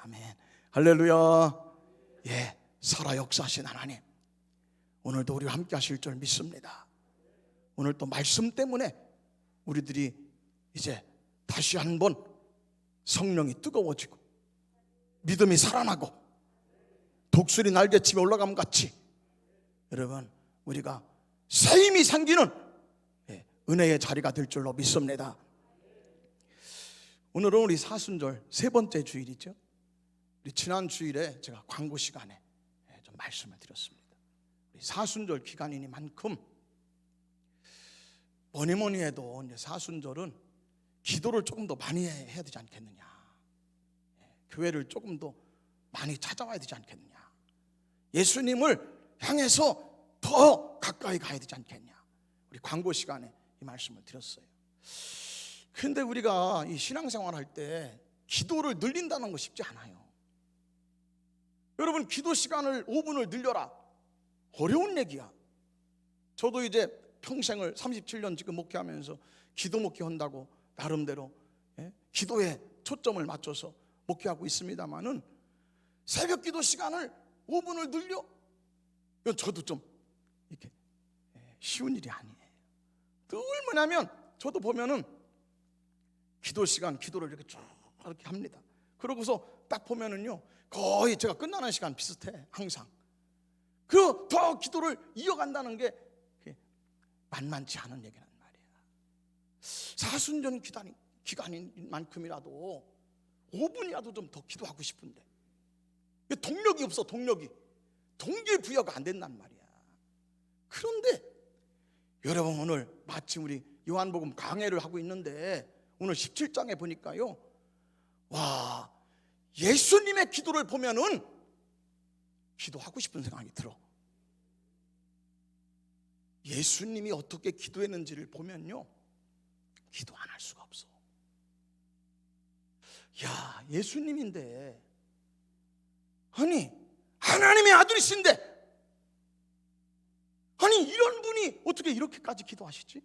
아멘. 할렐루야. 예, 살아 역사하신 하나님, 오늘도 우리와 함께 하실 줄 믿습니다. 오늘 또 말씀 때문에 우리들이 이제 다시 한번 성령이 뜨거워지고 믿음이 살아나고 독수리 날개치며 올라감 같이 여러분 우리가 새 힘이 생기는 은혜의 자리가 될 줄로 믿습니다. 오늘은 우리 사순절 세 번째 주일이죠. 우리 지난 주일에 제가 광고 시간에 좀 말씀을 드렸습니다. 우리 사순절 기간이니만큼 뭐니 해도 이제 사순절은 기도를 조금 더 많이 해야 되지 않겠느냐, 교회를 조금 더 많이 찾아와야 되지 않겠느냐, 예수님을 향해서 더 가까이 가야 되지 않겠냐, 우리 광고 시간에 이 말씀을 드렸어요. 그런데 우리가 이 신앙생활 할 때 기도를 늘린다는 거 쉽지 않아요. 여러분, 기도 시간을 5분을 늘려라, 어려운 얘기야. 저도 이제 평생을 37년 지금 목회하면서 기도 목회한다고 나름대로 기도에 초점을 맞춰서 목회하고 있습니다만은 새벽 기도 시간을 5분을 늘려, 이건 저도 좀 이렇게 쉬운 일이 아니에요. 늘 뭐냐면 저도 보면은 기도 시간 기도를 이렇게 쭉 이렇게 합니다. 그러고서 딱 보면은요 거의 제가 끝나는 시간 비슷해 항상. 그 더 기도를 이어간다는 게 만만치 않은 얘기란 말이야. 사순절 기간인 만큼이라도 5분이라도 좀 더 기도하고 싶은데 동력이 없어. 동기부여가 안 된단 말이야. 그런데 여러분, 오늘 마침 우리 요한복음 강해를 하고 있는데 오늘 17장에 보니까요, 와, 예수님의 기도를 보면은 기도하고 싶은 생각이 들어. 예수님이 어떻게 기도했는지를 보면요, 기도 안 할 수가 없어. 야, 예수님인데, 아니 하나님의 아들이신데, 아니 이런 분이 어떻게 이렇게까지 기도하시지?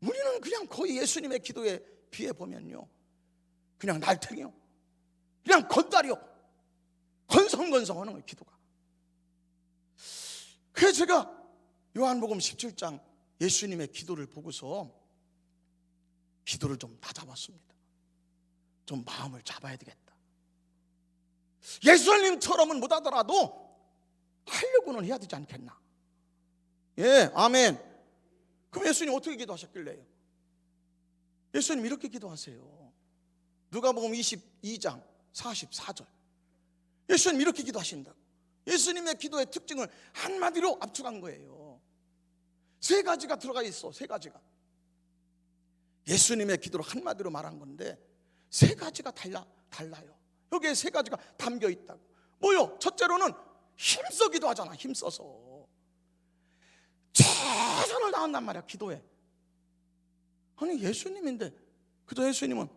우리는 그냥 거의 예수님의 기도에 비해 보면요 그냥 날탱이요, 그냥 건달이요, 건성건성하는 거예요 기도가. 그래서 제가 요한복음 17장 예수님의 기도를 보고서 기도를 좀 다잡았습니다. 좀 마음을 잡아야 되겠다. 예수님처럼은 못하더라도 하려고는 해야 되지 않겠나. 예, 아멘. 그럼 예수님 어떻게 기도하셨길래요? 예수님 이렇게 기도하세요. 누가복음 22장 44절. 예수님 이렇게 기도하신다고. 예수님의 기도의 특징을 한마디로 압축한 거예요. 세 가지가 들어가 있어. 세 가지가 예수님의 기도를 한마디로 말한 건데 세 가지가 달라요. 여기에 세 가지가 담겨 있다고. 뭐요? 첫째로는 힘써 기도하잖아. 힘써서 최선을 다한단 말이야 기도에. 아니 예수님인데, 그저 예수님은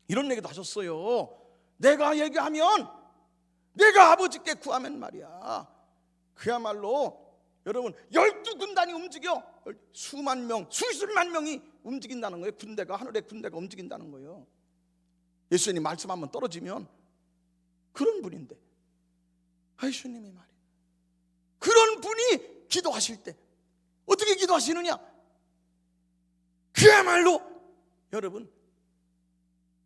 이런 얘기도 하셨어요. 내가 얘기하면, 내가 아버지께 구하면 말이야, 그야말로 여러분 12군단이 움직여 수만 명, 수십만 명이 움직인다는 거예요. 군대가, 하늘의 군대가 움직인다는 거예요. 예수님 말씀 한번 떨어지면 그런 분인데, 예수님이 말이야, 그런 분이 기도하실 때 어떻게 기도하시느냐? 그야말로 여러분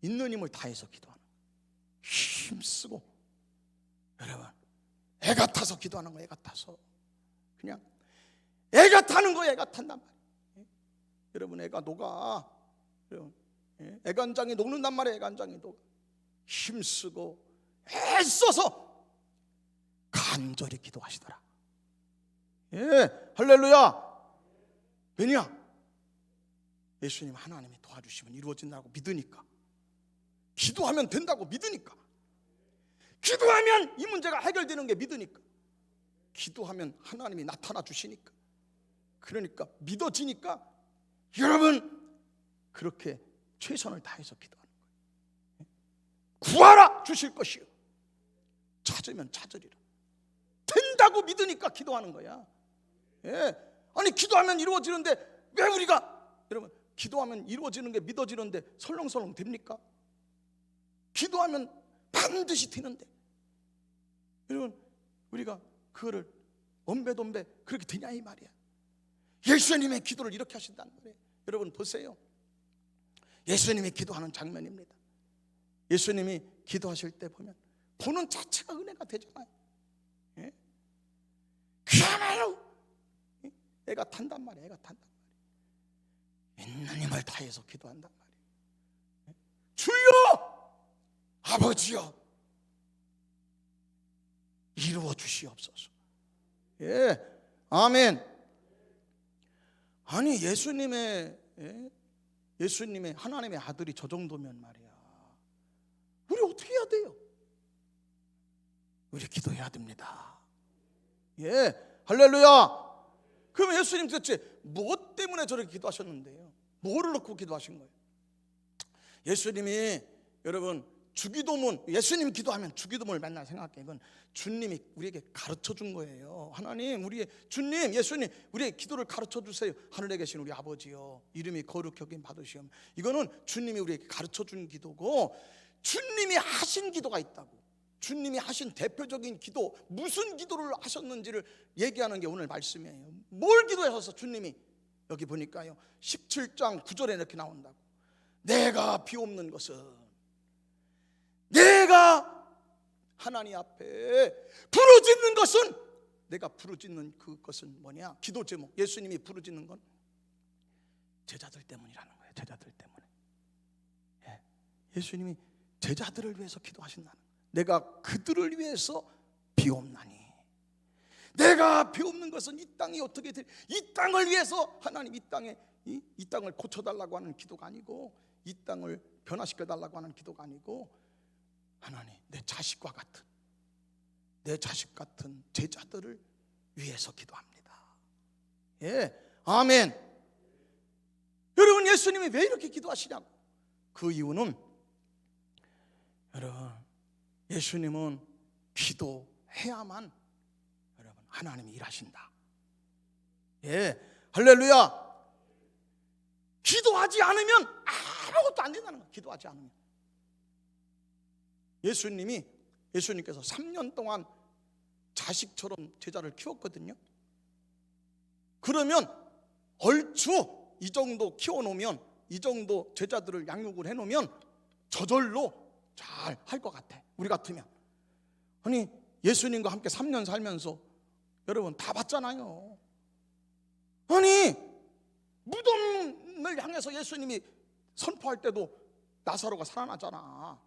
있는 힘을 다해서 기도하는 거예요. 힘쓰고 여러분 애가 타서 기도하는 거예요. 애가 타서 그냥 애가 타는 거예요. 애가 탄단 말이에요. 여러분 애가 녹아. 여러분, 애간장이 녹는단 말이에요. 애간장이 녹아. 힘쓰고 애써서 간절히 기도하시더라. 예, 할렐루야. 왜냐? 예수님 하나님이 도와주시면 이루어진다고 믿으니까, 기도하면 된다고 믿으니까, 기도하면 이 문제가 해결되는 게 믿으니까, 기도하면 하나님이 나타나 주시니까, 그러니까 믿어지니까 여러분 그렇게 최선을 다해서 기도하는 거예요. 구하라 주실 것이요, 찾으면 찾으리라. 된다고 믿으니까 기도하는 거야. 예. 아니 기도하면 이루어지는데 왜 우리가, 여러분 기도하면 이루어지는 게 믿어지는데 설렁설렁 됩니까? 기도하면 반드시 되는데, 여러분 우리가 그거를 엄배dom배 그렇게 되냐 이 말이야. 예수님의 기도를 이렇게 하신다는 거예요. 여러분 보세요. 예수님이 기도하는 장면입니다. 예수님이 기도하실 때 보면 보는 자체가 은혜가 되잖아요. 예? 그야말로 애가 탄단 말이에요. 애가 탄단 말이에요. 있는 힘을 다해서 기도한단 말이에요. 예? 주여 아버지여 이루어 주시옵소서. 예, 아멘. 아니 예수님의 하나님의 아들이 저 정도면 말이야, 우리 어떻게 해야 돼요? 우리 기도해야 됩니다. 예, 할렐루야. 그럼 예수님 도대체 무엇 때문에 저렇게 기도하셨는데요? 뭐를 놓고 기도하신 거예요? 예수님이 여러분 주기도문, 예수님 기도하면 주기도문을 맨날 생각해. 이건 주님이 우리에게 가르쳐 준 거예요. 하나님, 우리의 주님, 예수님, 우리의 기도를 가르쳐 주세요. 하늘에 계신 우리 아버지여, 이름이 거룩히 여김 받으시옵. 이거는 주님이 우리에게 가르쳐 준 기도고, 주님이 하신 기도가 있다고. 주님이 하신 대표적인 기도, 무슨 기도를 하셨는지를 얘기하는 게 오늘 말씀이에요. 뭘 기도하셔서 주님이, 여기 보니까요 17장 9절에 이렇게 나온다고. 내가 비옵는 것은, 내가 하나님 앞에 부르짖는 것은, 내가 부르짖는 그것은 뭐냐? 기도 제목, 예수님이 부르짖는 건 제자들 때문이라는 거예요. 제자들 때문에. 예. 예수님이 제자들을 위해서 기도하신다는 거예요. 내가 그들을 위해서 비옵나니. 내가 비옵는 것은 이 땅이 어떻게 될, 이 땅을 위해서 하나님 이 땅을 고쳐달라고 하는 기도가 아니고, 이 땅을 변화시켜달라고 하는 기도가 아니고, 하나님 내 자식과 같은, 내 자식 같은 제자들을 위해서 기도합니다. 예, 아멘. 여러분 예수님이 왜 이렇게 기도하시냐고. 그 이유는 여러분 예수님은 기도해야만 여러분 하나님이 일하신다. 예, 할렐루야. 기도하지 않으면 아무것도 안 된다는 거예요. 기도하지 않으면. 예수님께서 3년 동안 자식처럼 제자를 키웠거든요. 그러면 얼추 이 정도 키워놓으면, 이 정도 제자들을 양육을 해놓으면 저절로 잘 할 것 같아. 우리 같으면. 아니 예수님과 함께 3년 살면서 여러분 다 봤잖아요. 아니 무덤을 향해서 예수님이 선포할 때도 나사로가 살아나잖아.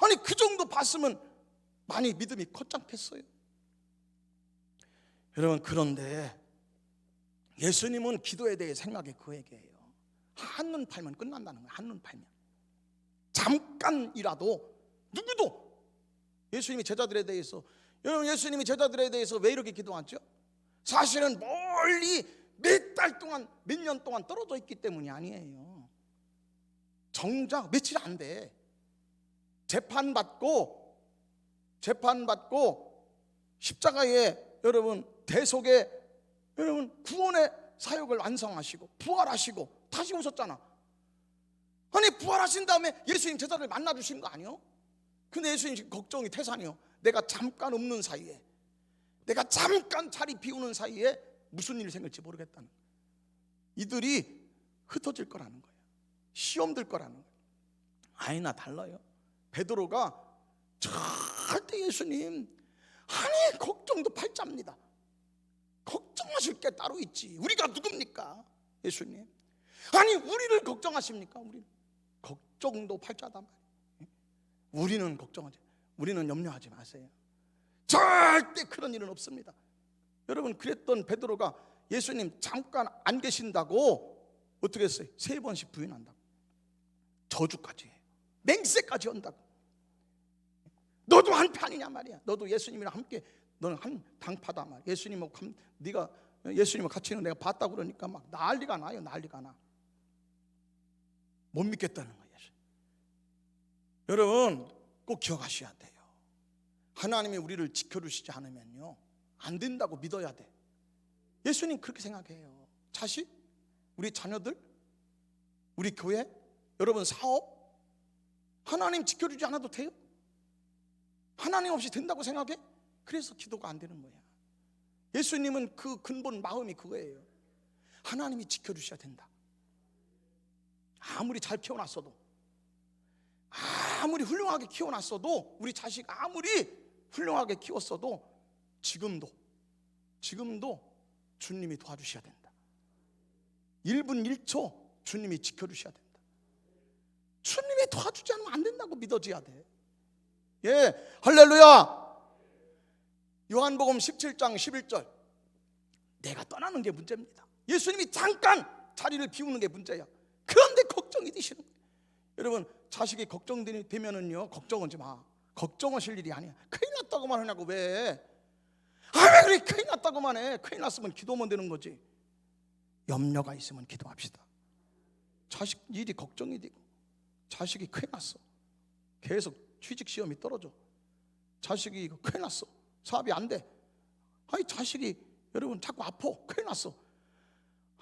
아니 그 정도 봤으면 많이 믿음이 컸잖겠어요. 여러분 그런데 예수님은 기도에 대해 생각이 그 얘기예요. 한눈 팔면 끝난다는 거예요. 한눈 팔면. 잠깐이라도 누구도 예수님이 제자들에 대해서, 여러분 예수님이 제자들에 대해서 왜 이렇게 기도하죠? 사실은 멀리 몇 달 동안, 몇 년 동안 떨어져 있기 때문이 아니에요. 정작 며칠 안 돼. 재판받고 십자가에 여러분 대속에 여러분 구원의 사역을 완성하시고 부활하시고 다시 오셨잖아. 아니 부활하신 다음에 예수님 제자를 만나주신 거 아니요? 근데 예수님 지금 걱정이 태산이요. 내가 잠깐 없는 사이에, 내가 잠깐 자리 비우는 사이에 무슨 일이 생길지 모르겠다는 거예요. 이들이 흩어질 거라는 거예요. 시험 들 거라는 거예요. 아니나 달라요. 베드로가 절대 예수님, 아니 걱정도 팔자입니다. 걱정하실 게 따로 있지. 우리가 누굽니까 예수님? 아니 우리를 걱정하십니까? 우리 걱정도 팔자단 말이에요. 우리는 걱정하지, 우리는 염려하지 마세요. 절대 그런 일은 없습니다. 여러분 그랬던 베드로가 예수님 잠깐 안 계신다고 어떻게 했어요? 3번씩 부인한다고. 저주까지 해요. 맹세까지 한다고. 너도 한판이냐 말이야. 너도 예수님이랑 함께, 너는 한 당파다 말이야. 예수님하고 네가 예수님하고 같이 있는 내가 봤다고 그러니까 막 난리가 나요. 난리가 나. 못 믿겠다는 거예요. 여러분 꼭 기억하셔야 돼요. 하나님이 우리를 지켜주시지 않으면요 안 된다고 믿어야 돼. 예수님 그렇게 생각해요. 자식, 우리 자녀들, 우리 교회, 여러분 사업, 하나님 지켜주지 않아도 돼요? 하나님 없이 된다고 생각해? 그래서 기도가 안 되는 거야. 예수님은 그 근본 마음이 그거예요. 하나님이 지켜주셔야 된다. 아무리 잘 키워놨어도, 아무리 훌륭하게 키워놨어도, 우리 자식 아무리 훌륭하게 키웠어도 지금도 주님이 도와주셔야 된다. 1분 1초 주님이 지켜주셔야 된다. 주님이 도와주지 않으면 안 된다고 믿어져야 돼. 예, 할렐루야. 요한복음 17장 11절, 내가 떠나는 게 문제입니다. 예수님이 잠깐 자리를 비우는 게 문제야. 그런데 걱정이 되시는 거예요. 여러분, 자식이 걱정되면은요, 걱정하지 마. 걱정하실 일이 아니야. 큰일 났다고만 하냐고. 왜 그래? 큰일 났다고만 해. 큰일 났으면 기도하면 되는 거지. 염려가 있으면 기도합시다. 자식 일이 걱정이 되고, 자식이 큰일 났어, 계속 취직 시험이 떨어져, 자식이 이거 큰일 났어, 사업이 안 돼. 아니, 자식이 여러분 자꾸 아파, 큰일 났어.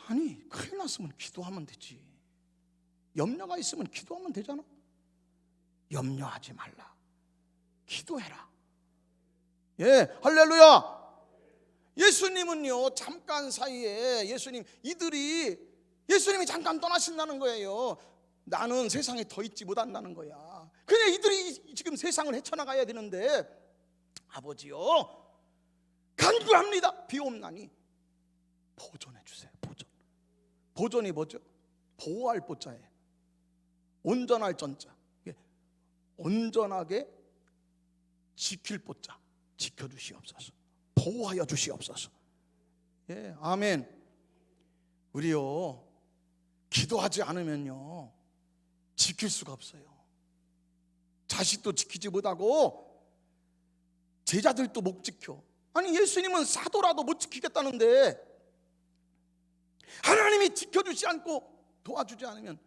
아니, 큰일 났으면 기도하면 되지. 염려가 있으면 기도하면 되잖아. 염려하지 말라, 기도해라. 예, 할렐루야. 예수님은요, 잠깐 사이에 예수님이 잠깐 떠나신다는 거예요. 나는 세상에 더 있지 못한다는 거야. 그냥 이들이 지금 세상을 헤쳐나가야 되는데, 아버지요, 간구합니다. 비옵나니 보존해 주세요. 보존이 뭐죠? 보호할 보자예요. 온전할 전자, 온전하게 지킬 보자. 지켜주시옵소서, 보호하여 주시옵소서. 예, 아멘. 우리요, 기도하지 않으면요 지킬 수가 없어요. 자식도 지키지 못하고 제자들도 못 지켜. 아니, 예수님은 사도라도 못 지키겠다는데, 하나님이 지켜주지 않고 도와주지 않으면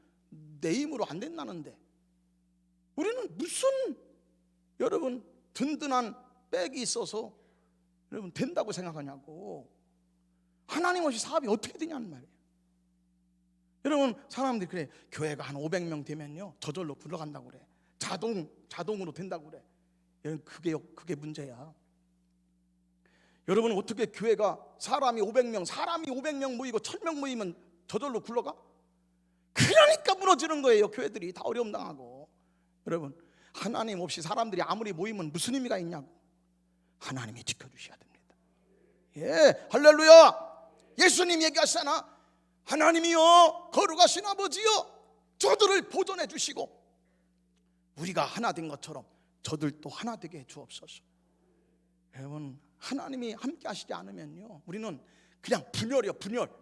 내 힘으로 안 된다는데, 우리는 무슨 여러분 든든한 백이 있어서 여러분 된다고 생각하냐고. 하나님 없이 사업이 어떻게 되냐는 말이에요. 여러분, 사람들이 그래, 교회가 한 500명 되면요 저절로 굴러간다고 그래. 자동으로 된다고 그래. 여러분, 그게 문제야. 여러분, 어떻게 교회가 사람이 500명 모이고 1000명 모이면 저절로 굴러가? 그러니까 무너지는 거예요. 교회들이 다 어려움 당하고. 여러분, 하나님 없이 사람들이 아무리 모이면 무슨 의미가 있냐고. 하나님이 지켜주셔야 됩니다. 예, 할렐루야. 예수님 얘기하시잖아. 하나님이요, 거룩하신 아버지요, 저들을 보존해 주시고 우리가 하나 된 것처럼 저들도 하나 되게 해 주옵소서. 여러분, 하나님이 함께 하시지 않으면요 우리는 그냥 분열이요, 분열.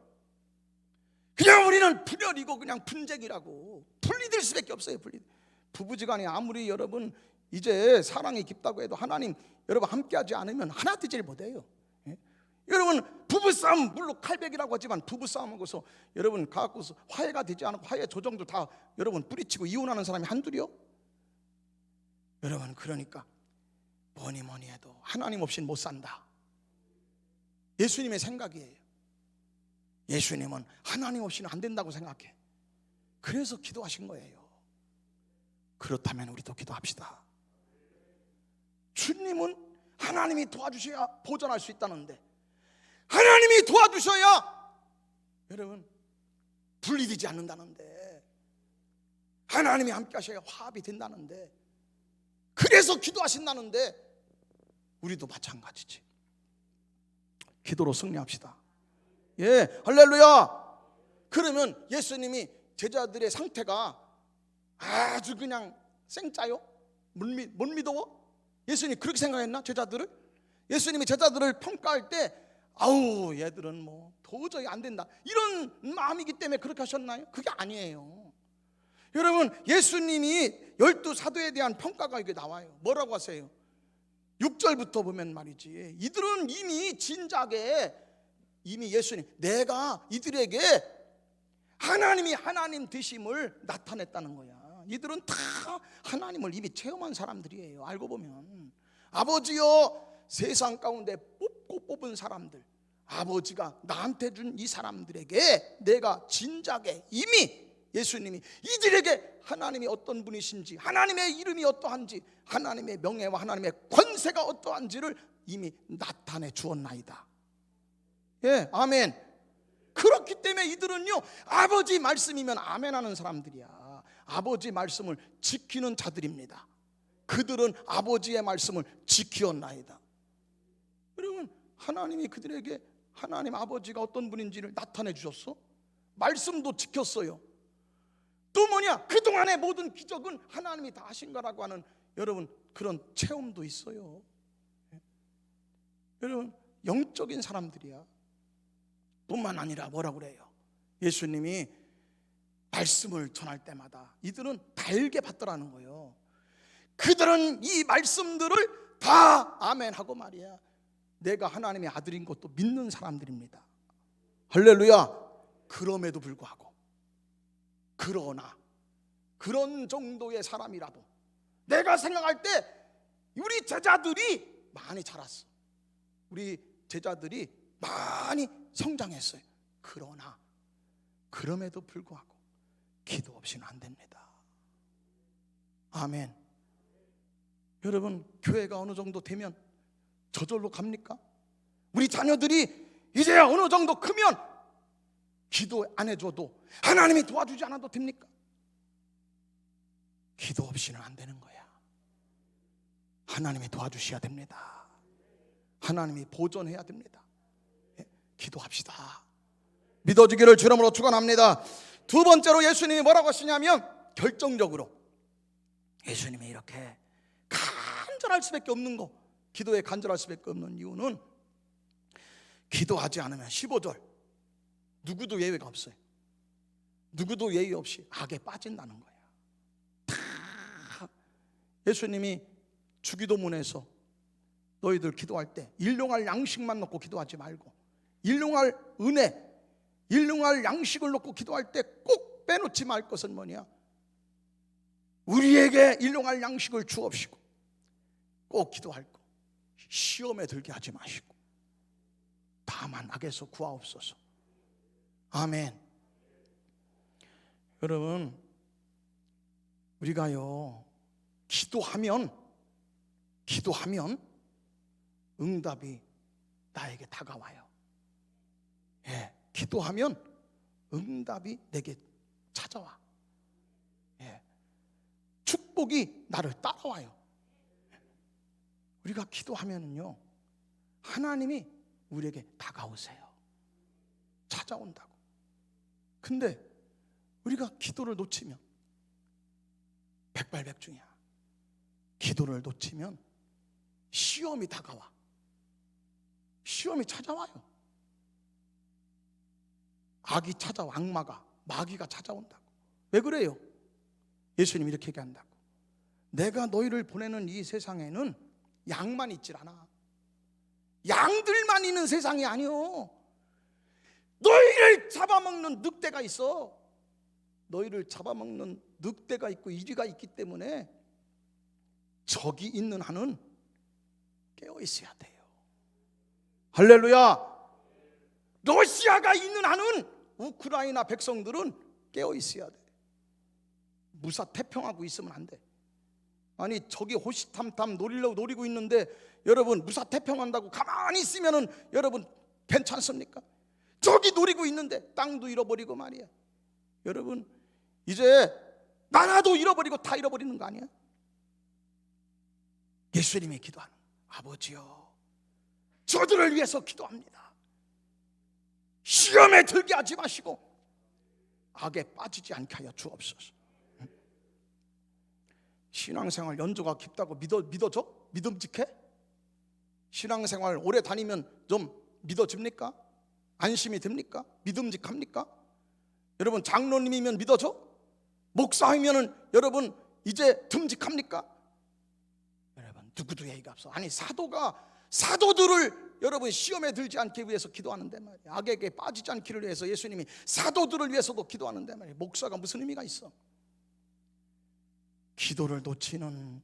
그냥 우리는 분열이고 그냥 분쟁이라고. 분리될 수밖에 없어요. 부부지간에 아무리 여러분 이제 사랑이 깊다고 해도 하나님 여러분 함께하지 않으면 하나 되질 못해요. 예? 여러분, 부부싸움, 물론 칼백이라고 하지만 부부싸움하고서 여러분 가갖고서 화해가 되지 않고 화해 조정도 다 여러분 뿌리치고 이혼하는 사람이 한둘이요? 여러분, 그러니까 뭐니 해도 하나님 없이는 못 산다. 예수님의 생각이에요. 예수님은 하나님 없이는 안 된다고 생각해. 그래서 기도하신 거예요. 그렇다면 우리도 기도합시다. 주님은 하나님이 도와주셔야 보존할 수 있다는데, 하나님이 도와주셔야 여러분 분리되지 않는다는데, 하나님이 함께 하셔야 화합이 된다는데, 그래서 기도하신다는데, 우리도 마찬가지지. 기도로 승리합시다. 예, 할렐루야. 그러면 예수님이 제자들의 상태가 아주 그냥 생짜요? 못 믿어? 예수님이 그렇게 생각했나? 제자들을? 예수님이 제자들을 평가할 때 아우, 얘들은 뭐 도저히 안 된다, 이런 마음이기 때문에 그렇게 하셨나요? 그게 아니에요. 여러분, 예수님이 12사도에 대한 평가가 이게 나와요. 뭐라고 하세요? 6절부터 보면 말이지, 이들은 이미 진작에 이미 예수님, 내가 이들에게 하나님이 하나님 되심을 나타냈다는 거야. 이들은 다 하나님을 이미 체험한 사람들이에요. 알고 보면 아버지여, 세상 가운데 뽑은 사람들, 아버지가 나한테 준 이 사람들에게 내가 진작에 이미 예수님이 이들에게 하나님이 어떤 분이신지, 하나님의 이름이 어떠한지, 하나님의 명예와 하나님의 권세가 어떠한지를 이미 나타내 주었나이다. 예, 아멘. 그렇기 때문에 이들은요, 아버지 말씀이면 아멘하는 사람들이야. 아버지 말씀을 지키는 자들입니다. 그들은 아버지의 말씀을 지키었나이다. 여러분, 하나님이 그들에게 하나님 아버지가 어떤 분인지를 나타내 주셨어. 말씀도 지켰어요. 또 뭐냐, 그동안의 모든 기적은 하나님이 다 하신 거라고 하는 여러분 그런 체험도 있어요. 여러분, 영적인 사람들이야. 뿐만 아니라 뭐라고 그래요? 예수님이 말씀을 전할 때마다 이들은 달게 받더라는 거예요. 그들은 이 말씀들을 다 아멘하고 말이야, 내가 하나님의 아들인 것도 믿는 사람들입니다. 할렐루야. 그럼에도 불구하고, 그러나 그런 정도의 사람이라도 내가 생각할 때 우리 제자들이 많이 자랐어. 우리 제자들이 많이 성장했어요. 그러나 그럼에도 불구하고 기도 없이는 안 됩니다. 아멘. 여러분, 교회가 어느 정도 되면 저절로 갑니까? 우리 자녀들이 이제 어느 정도 크면 기도 안 해줘도 하나님이 도와주지 않아도 됩니까? 기도 없이는 안 되는 거야. 하나님이 도와주셔야 됩니다. 하나님이 보존해야 됩니다. 기도합시다. 믿어지기를 주 이름으로 축원합니다. 두 번째로 예수님이 뭐라고 하시냐면, 결정적으로 예수님이 이렇게 간절할 수밖에 없는 거, 기도에 간절할 수밖에 없는 이유는, 기도하지 않으면 15절 누구도 예외가 없어요. 누구도 예외 없이 악에 빠진다는 거야. 다 예수님이 주기도문에서 너희들 기도할 때 일용할 양식만 놓고 기도하지 말고, 일용할 은혜, 일용할 양식을 놓고 기도할 때 꼭 빼놓지 말 것은 뭐냐? 우리에게 일용할 양식을 주옵시고, 꼭 기도할 거, 시험에 들게 하지 마시고 다만 악에서 구하옵소서. 아멘. 여러분, 우리가요, 기도하면 응답이 나에게 다가와요. 예, 기도하면 응답이 내게 찾아와. 예, 축복이 나를 따라와요. 우리가 기도하면은요, 하나님이 우리에게 다가오세요. 찾아온다고. 근데 우리가 기도를 놓치면 백발백중이야. 기도를 놓치면 시험이 다가와. 시험이 찾아와요. 악이 찾아와. 악마가, 마귀가 찾아온다고. 왜 그래요? 예수님이 이렇게 얘기한다고. 내가 너희를 보내는 이 세상에는 양만 있질 않아. 양들만 있는 세상이 아니요, 너희를 잡아먹는 늑대가 있어. 너희를 잡아먹는 늑대가 있고 이리가 있기 때문에 적이 있는 한은 깨어 있어야 돼요. 할렐루야. 러시아가 있는 한은 우크라이나 백성들은 깨어 있어야 돼. 무사태평하고 있으면 안 돼. 아니, 적이 호시탐탐 노리고 있는데 여러분, 무사태평한다고 가만히 있으면은 여러분 괜찮습니까? 적이 노리고 있는데 땅도 잃어버리고 말이야. 여러분, 이제 나라도 잃어버리고 다 잃어버리는 거 아니야? 예수님이 기도하는, 아버지요, 저들을 위해서 기도합니다. 시험에 들게 하지 마시고 악에 빠지지 않게 하여 주옵소서. 신앙생활 연조가 깊다고 믿어져? 믿음직해? 신앙생활 오래 다니면 좀 믿어집니까? 안심이 됩니까? 믿음직합니까? 여러분, 장로님이면 믿어져? 목사이면은 여러분 이제 듬직합니까? 여러분, 누구도 예의가 없어. 아니, 사도들을 여러분 시험에 들지 않기 위해서 기도하는데 말이야. 악에게 빠지지 않기를 위해서 예수님이 사도들을 위해서도 기도하는데 말이야. 목사가 무슨 의미가 있어? 기도를 놓치는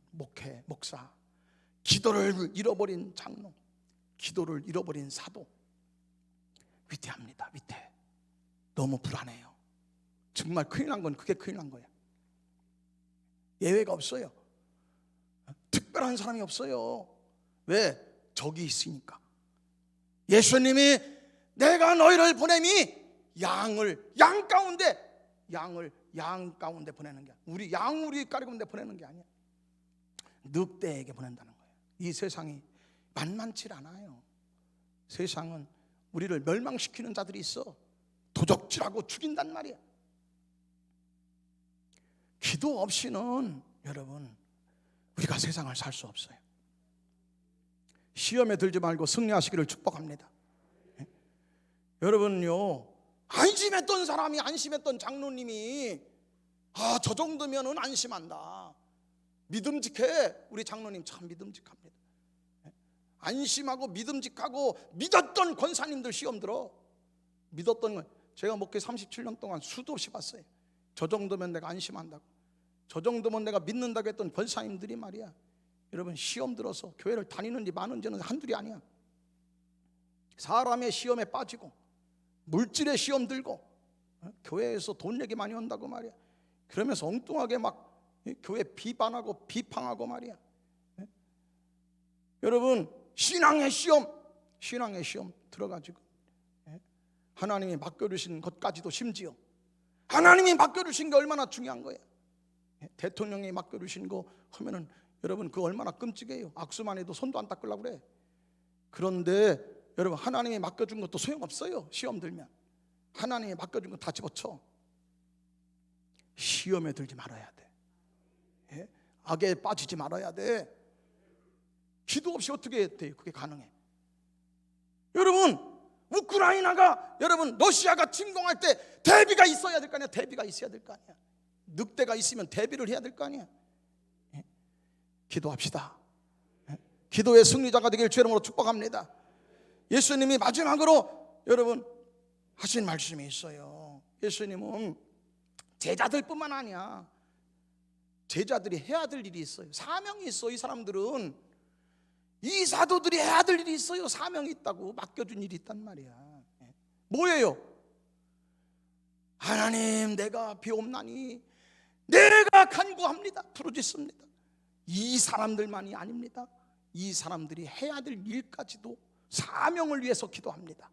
목사, 기도를 잃어버린 장로, 기도를 잃어버린 사도, 위태합니다. 위태. 너무 불안해요. 정말 큰일 난 건 그게 큰일 난 거예요. 예외가 없어요. 특별한 사람이 없어요. 왜? 적이 있으니까. 예수님이 내가 너희를 보냄이 양 가운데 보내는 게 아니야. 우리 가운데 보내는 게 아니야. 늑대에게 보낸다는 거예요. 이 세상이 만만치 않아요. 세상은 우리를 멸망시키는 자들이 있어. 도적질하고 죽인단 말이야. 기도 없이는 여러분 우리가 세상을 살 수 없어요. 시험에 들지 말고 승리하시기를 축복합니다. 여러분요, 안심했던 사람이, 안심했던 장로님이 저 정도면은 안심한다. 믿음직해. 우리 장로님 참 믿음직합니다. 안심하고 믿음직하고 믿었던 권사님들 시험 들어. 믿었던 건 제가 목회 37년 동안 수도 없이 봤어요. 저 정도면 내가 안심한다고, 저 정도면 내가 믿는다고 했던 권사님들이 말이야, 여러분 시험 들어서 교회를 다니는지 마는지는 한둘이 아니야. 사람의 시험에 빠지고 물질의 시험 들고 교회에서 돈 얘기 많이 한다고 말이야. 그러면서 엉뚱하게 막 교회 비판하고 비방하고 말이야. 여러분 신앙의 시험 들어가지고 하나님이 맡겨주신 것까지도 심지어 하나님이 맡겨주신 게 얼마나 중요한 거예요. 대통령이 맡겨주신 거 하면은 여러분 그거 얼마나 끔찍해요. 악수만 해도 손도 안 닦으려고 그래. 그런데 여러분 하나님이 맡겨준 것도 소용없어요. 시험 들면 하나님이 맡겨준 거 다 집어쳐. 시험에 들지 말아야 돼. 악에 빠지지 말아야 돼. 기도 없이 어떻게 돼요? 그게 가능해? 여러분 우크라이나가, 여러분 러시아가 침공할 때 대비가 있어야 될 거 아니야. 대비가 있어야 될 거 아니야. 늑대가 있으면 대비를 해야 될 거 아니야. 기도합시다. 기도의 승리자가 되길 주의 이름으로 축복합니다. 예수님이 마지막으로 여러분 하신 말씀이 있어요. 예수님은 제자들뿐만 아니야, 제자들이 해야 될 일이 있어요. 사명이 있어. 이 사람들은, 이 사도들이 해야 될 일이 있어요. 사명이 있다고, 맡겨준 일이 있단 말이야. 뭐예요? 하나님 내가 비옵나니 내가 간구합니다. 부르짖습니다. 이 사람들만이 아닙니다. 이 사람들이 해야 될 일까지도 사명을 위해서 기도합니다.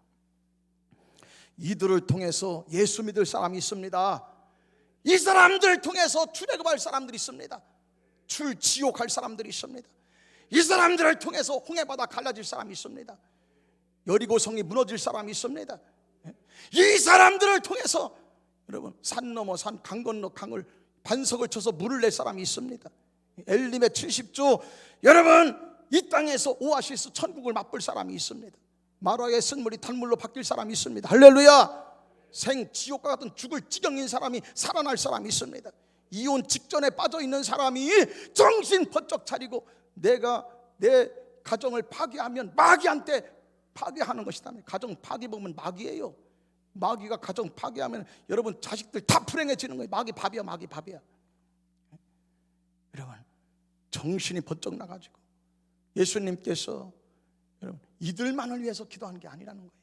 이들을 통해서 예수 믿을 사람이 있습니다. 이 사람들을 통해서 출애굽할 사람들이 있습니다. 지옥할 사람들이 있습니다. 이 사람들을 통해서 홍해바다 갈라질 사람이 있습니다. 여리고성이 무너질 사람이 있습니다. 이 사람들을 통해서 여러분 산 넘어 산, 강 건너 강을 반석을 쳐서 물을 낼 사람이 있습니다. 엘림의 70조, 여러분 이 땅에서 오아시스 천국을 맛볼 사람이 있습니다. 마라의 쓴물이 단물로 바뀔 사람이 있습니다. 할렐루야. 지옥과 같은 죽을 지경인 사람이 살아날 사람이 있습니다. 이혼 직전에 빠져있는 사람이 정신 번쩍 차리고 내가 내 가정을 파괴하면 마귀한테 파괴하는 것이다. 가정 파괴 보면 마귀예요. 마귀가 가정 파괴하면 여러분 자식들 다 불행해지는 거예요. 마귀 밥이야, 마귀 밥이야. 여러분 정신이 번쩍 나가지고 예수님께서 여러분 이들만을 위해서 기도하는 게 아니라는 거예요.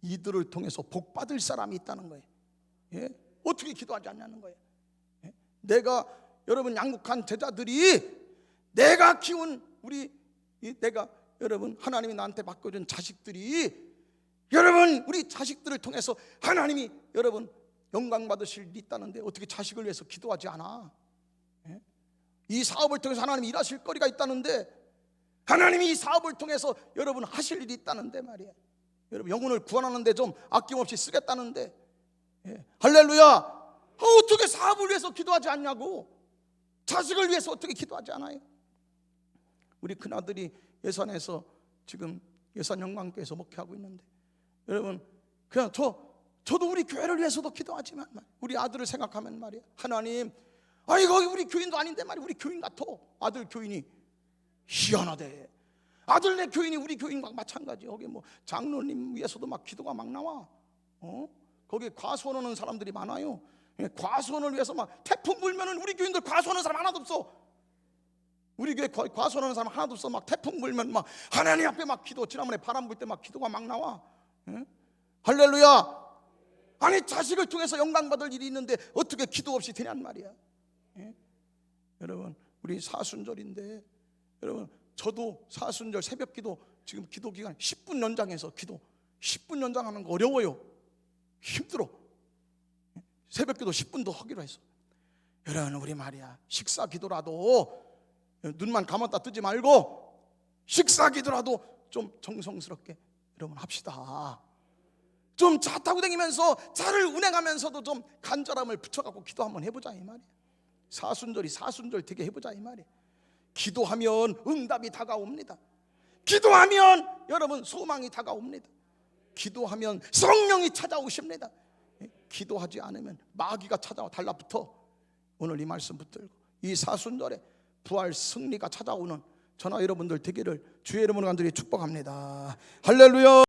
이들을 통해서 복 받을 사람이 있다는 거예요. 어떻게 기도하지 않냐는 거예요. 내가 여러분 양육한 제자들이, 내가 키운 내가 여러분 하나님이 나한테 맡겨준 자식들이, 여러분 우리 자식들을 통해서 하나님이 여러분 영광 받으실 일이 있다는데 어떻게 자식을 위해서 기도하지 않아? 이 사업을 통해서 하나님이 일하실 거리가 있다는데, 하나님이 이 사업을 통해서 여러분 하실 일이 있다는데 말이야. 여러분 영혼을 구원하는데 좀 아낌없이 쓰겠다는데, 할렐루야. 어떻게 사업을 위해서 기도하지 않냐고. 자식을 위해서 어떻게 기도하지 않아요? 우리 큰아들이 예산에서 지금 예산영광교회에서 목회하고 있는데, 여러분 그냥 저도 우리 교회를 위해서도 기도하지만 우리 아들을 생각하면 말이야, 하나님, 거기 우리 교인도 아닌데 말이야, 우리 교인 같아. 아들 교인이 희한하대. 아들네 교인이 우리 교인과 마찬가지. 여기 뭐 장로님 위해서도 막 기도가 막 나와. 거기 과수원하는 사람들이 많아요. 과수원을 위해서 막 태풍 불면은 우리 교인들 과수원하는 사람 하나도 없어. 우리 교회 과수원하는 사람 하나도 없어. 막 태풍 불면 막 하나님 앞에 막 기도, 지난번에 바람 불 때 막 기도가 막 나와. 할렐루야. 아니 자식을 통해서 영광 받을 일이 있는데 어떻게 기도 없이 되냔 말이야. 여러분 우리 사순절인데 여러분 저도 사순절 새벽기도 지금 기도 기간 10분 연장해서 기도 10분 연장하는 거 어려워요. 힘들어. 새벽기도 10분 더 하기로 했어. 여러분 우리 말이야 식사 기도라도 눈만 감았다 뜨지 말고 식사 기도라도 좀 정성스럽게 여러분 합시다. 좀 차 타고 다니면서 차를 운행하면서도 좀 간절함을 붙여갖고 기도 한번 해보자 이 말이야. 사순절 되게 해보자 이 말이야. 기도하면 응답이 다가옵니다. 기도하면 여러분 소망이 다가옵니다. 기도하면 성령이 찾아오십니다. 기도하지 않으면 마귀가 찾아와 달라붙어. 오늘 이 말씀 붙들고 이 사순절에 부활 승리가 찾아오는 저나 여러분들 되기를 주의 이름으로 간절히 축복합니다. 할렐루야.